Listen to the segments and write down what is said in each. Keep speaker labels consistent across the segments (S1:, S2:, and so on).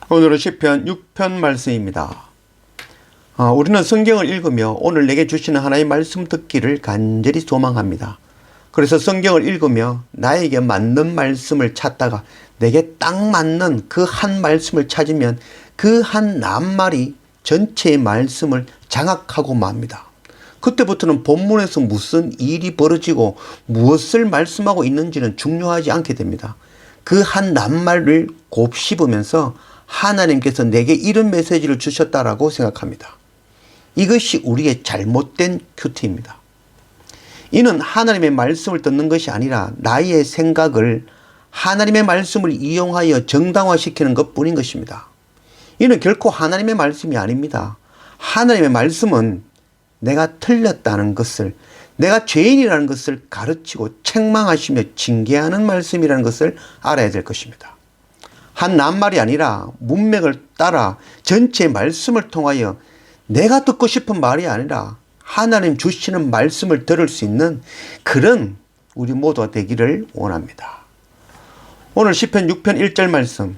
S1: 오늘은 시편 6편 말씀입니다. 우리는 성경을 읽으며 오늘 내게 주시는 하나님의 말씀 듣기를 간절히 소망합니다. 그래서 성경을 읽으며 나에게 맞는 말씀을 찾다가 내게 딱 맞는 그 한 말씀을 찾으면 그 한 낱말이 전체의 말씀을 장악하고 맙니다. 그때부터는 본문에서 무슨 일이 벌어지고 무엇을 말씀하고 있는지는 중요하지 않게 됩니다. 그 한 낱말을 곱씹으면서 하나님께서 내게 이런 메시지를 주셨다라고 생각합니다. 이것이 우리의 잘못된 큐티입니다. 이는 하나님의 말씀을 듣는 것이 아니라 나의 생각을 하나님의 말씀을 이용하여 정당화시키는 것뿐인 것입니다. 이는 결코 하나님의 말씀이 아닙니다. 하나님의 말씀은 내가 틀렸다는 것을, 내가 죄인이라는 것을 가르치고 책망하시며 징계하는 말씀이라는 것을 알아야 될 것입니다. 한 낱말이 아니라 문맥을 따라 전체 말씀을 통하여 내가 듣고 싶은 말이 아니라 하나님 주시는 말씀을 들을 수 있는 그런 우리 모두가 되기를 원합니다. 오늘 시편 6편 1절 말씀,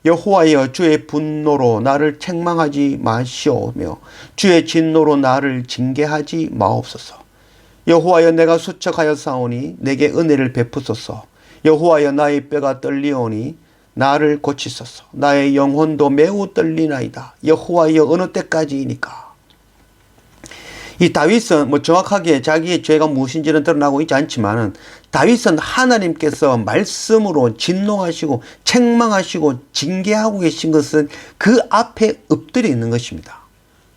S1: 여호와여 주의 분노로 나를 책망하지 마시오며 주의 진노로 나를 징계하지 마옵소서. 여호와여 내가 수척하여 싸우니 내게 은혜를 베푸소서. 여호와여 나의 뼈가 떨리오니 나를 고치소서. 나의 영혼도 매우 떨리나이다. 여호와여 어느 때까지이니까. 이 다윗은 정확하게 자기의 죄가 무엇인지는 드러나고 있지 않지만 다윗은 하나님께서 말씀으로 진노하시고 책망하시고 징계하고 계신 것은 그 앞에 엎드려 있는 것입니다.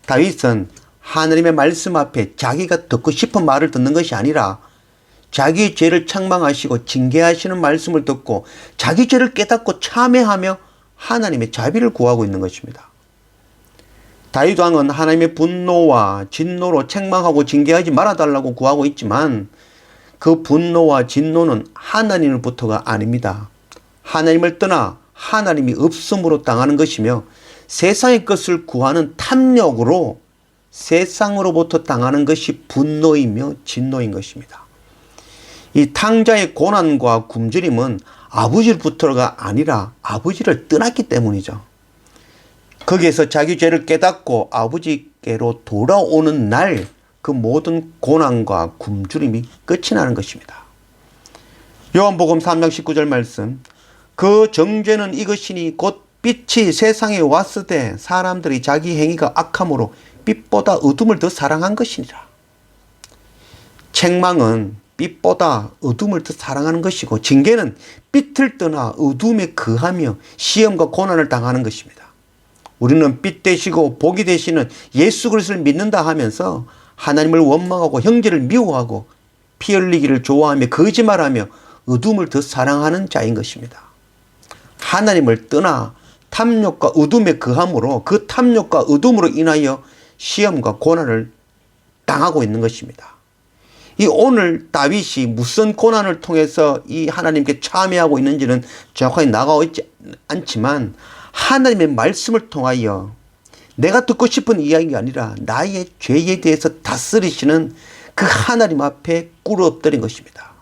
S1: 다윗은 하나님의 말씀 앞에 자기가 듣고 싶은 말을 듣는 것이 아니라 자기의 죄를 책망하시고 징계하시는 말씀을 듣고 자기 죄를 깨닫고 참회하며 하나님의 자비를 구하고 있는 것입니다. 다윗 왕은 하나님의 분노와 진노로 책망하고 징계하지 말아달라고 구하고 있지만 그 분노와 진노는 하나님으로부터가 아닙니다. 하나님을 떠나 하나님이 없음으로 당하는 것이며 세상의 것을 구하는 탐욕으로 세상으로부터 당하는 것이 분노이며 진노인 것입니다. 이 탕자의 고난과 굶주림은 아버지로부터가 아니라 아버지를 떠났기 때문이죠. 거기에서 자기 죄를 깨닫고 아버지께로 돌아오는 날 그 모든 고난과 굶주림이 끝이 나는 것입니다. 요한복음 3장 19절 말씀, 그 정죄는 이것이니 곧 빛이 세상에 왔을 때 사람들이 자기 행위가 악함으로 빛보다 어둠을 더 사랑한 것이니라. 책망은 빛보다 어둠을 더 사랑하는 것이고 징계는 빛을 떠나 어둠에 거하며 시험과 고난을 당하는 것입니다. 우리는 빛 되시고 복이 되시는 예수 그리스도를 믿는다 하면서 하나님을 원망하고 형제를 미워하고 피 흘리기를 좋아하며 거짓말하며 어둠을 더 사랑하는 자인 것입니다. 하나님을 떠나 탐욕과 어둠에 거함으로 그 탐욕과 어둠으로 인하여 시험과 고난을 당하고 있는 것입니다. 이 오늘 다윗이 무슨 고난을 통해서 이 하나님께 참여하고 있는지는 정확하게 나가고 있지 않지만 하나님의 말씀을 통하여 내가 듣고 싶은 이야기가 아니라 나의 죄에 대해서 다스리시는 그 하나님 앞에 꿇어 엎드린 것입니다.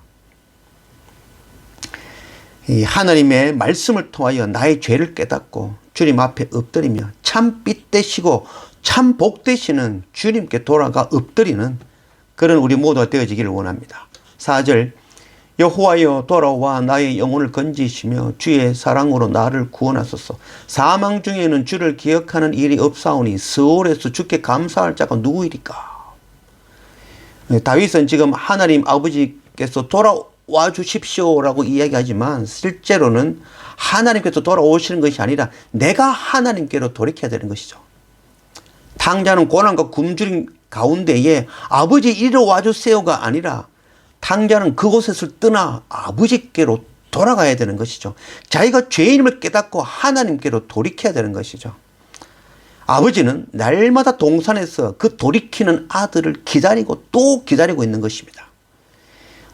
S1: 이 하나님의 말씀을 통하여 나의 죄를 깨닫고 주님 앞에 엎드리며 참 빛 되시고 참 복 되시는 주님께 돌아가 엎드리는 그런 우리 모두가 되어지기를 원합니다. 4절, 여호와여 돌아와 나의 영혼을 건지시며 주의 사랑으로 나를 구원하소서. 사망 중에는 주를 기억하는 일이 없사오니 스올에서 주께 감사할 자가 누구이리까. 다윗은 지금 하나님 아버지께서 돌아와 주십시오라고 이야기하지만 실제로는 하나님께서 돌아오시는 것이 아니라 내가 하나님께로 돌이켜야 되는 것이죠. 탕자는 고난과 굶주림 가운데에 아버지 이리 와주세요가 아니라 탕자는 그곳에서 떠나 아버지께로 돌아가야 되는 것이죠. 자기가 죄인임을 깨닫고 하나님께로 돌이켜야 되는 것이죠. 아버지는 날마다 동산에서 그 돌이키는 아들을 기다리고 또 기다리고 있는 것입니다.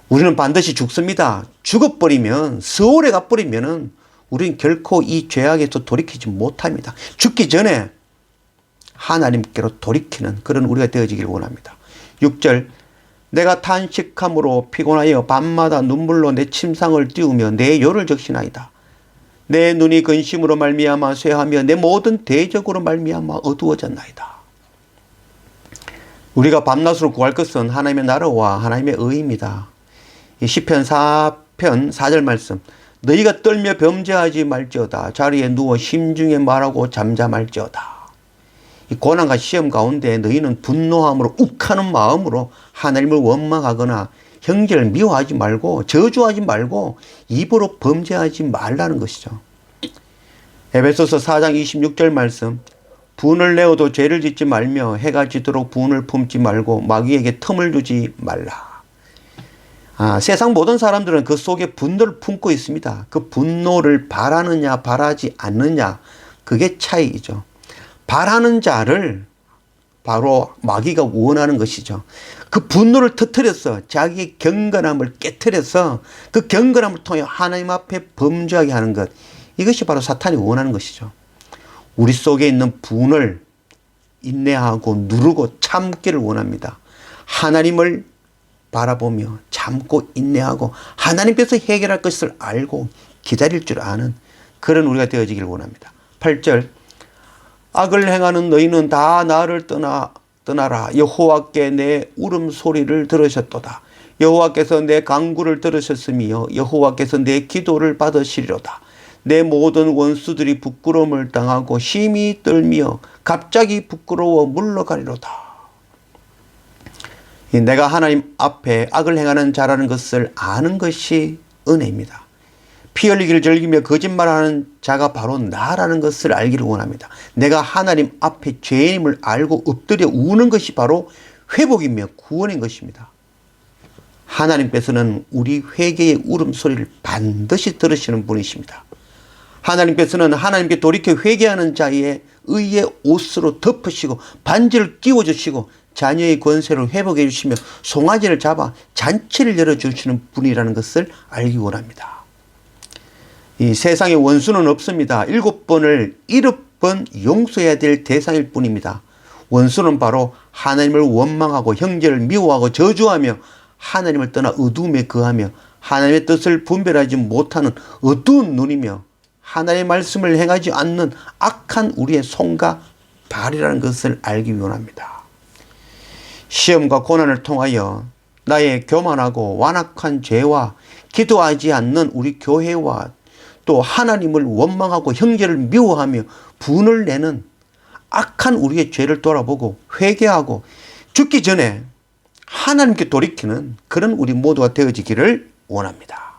S1: 우리는 반드시 죽습니다. 죽어버리면, 스올에 가버리면 우리는 결코 이 죄악에서 돌이키지 못합니다. 죽기 전에 하나님께로 돌이키는 그런 우리가 되어지기를 원합니다. 6절, 내가 탄식함으로 피곤하여 밤마다 눈물로 내 침상을 띄우며 내 요를 적시나이다. 내 눈이 근심으로 말미암아 쇠하며 내 모든 대적으로 말미암아 어두워졌나이다. 우리가 밤낮으로 구할 것은 하나님의 나라와 하나님의 의입니다. 이 시편 4편 4절 말씀. 너희가 떨며 범죄하지 말지어다. 자리에 누워 심중에 말하고 잠잠할지어다. 이 고난과 시험 가운데 너희는 분노함으로 욱하는 마음으로 하나님을 원망하거나 형제를 미워하지 말고 저주하지 말고 입으로 범죄하지 말라는 것이죠. 에베소서 4장 26절 말씀. 분을 내어도 죄를 짓지 말며 해가 지도록 분을 품지 말고 마귀에게 틈을 주지 말라. 세상 모든 사람들은 그 속에 분노를 품고 있습니다. 그 분노를 바라느냐 바라지 않느냐 그게 차이죠. 바라는 자를 바로 마귀가 원하는 것이죠. 그 분노를 터뜨려서 자기의 경건함을 깨뜨려서 그 경건함을 통해 하나님 앞에 범죄하게 하는 것, 이것이 바로 사탄이 원하는 것이죠. 우리 속에 있는 분을 인내하고 누르고 참기를 원합니다. 하나님을 바라보며 참고 인내하고 하나님께서 해결할 것을 알고 기다릴 줄 아는 그런 우리가 되어지기를 원합니다. 8절. 악을 행하는 너희는 다 나를 떠나라. 여호와께 내 울음소리를 들으셨도다. 여호와께서 내 간구를 들으셨으며 여호와께서 내 기도를 받으시리로다. 내 모든 원수들이 부끄러움을 당하고 심히 떨며 갑자기 부끄러워 물러가리로다. 내가 하나님 앞에 악을 행하는 자라는 것을 아는 것이 은혜입니다. 피 흘리기를 즐기며 거짓말하는 자가 바로 나라는 것을 알기를 원합니다. 내가 하나님 앞에 죄인임을 알고 엎드려 우는 것이 바로 회복이며 구원인 것입니다. 하나님께서는 우리 회개의 울음소리를 반드시 들으시는 분이십니다. 하나님께서는 하나님께 돌이켜 회개하는 자의 의의 옷으로 덮으시고 반지를 끼워주시고 자녀의 권세를 회복해 주시며 송아지를 잡아 잔치를 열어주시는 분이라는 것을 알기 원합니다. 이 세상에 원수는 없습니다. 7번을 7번 용서해야 될 대상일 뿐입니다. 원수는 바로 하나님을 원망하고 형제를 미워하고 저주하며 하나님을 떠나 어두움에 거하며 하나님의 뜻을 분별하지 못하는 어두운 눈이며 하나님의 말씀을 행하지 않는 악한 우리의 손과 발이라는 것을 알기 원합니다. 시험과 고난을 통하여 나의 교만하고 완악한 죄와 기도하지 않는 우리 교회와 또 하나님을 원망하고 형제를 미워하며 분을 내는 악한 우리의 죄를 돌아보고 회개하고 죽기 전에 하나님께 돌이키는 그런 우리 모두가 되어지기를 원합니다.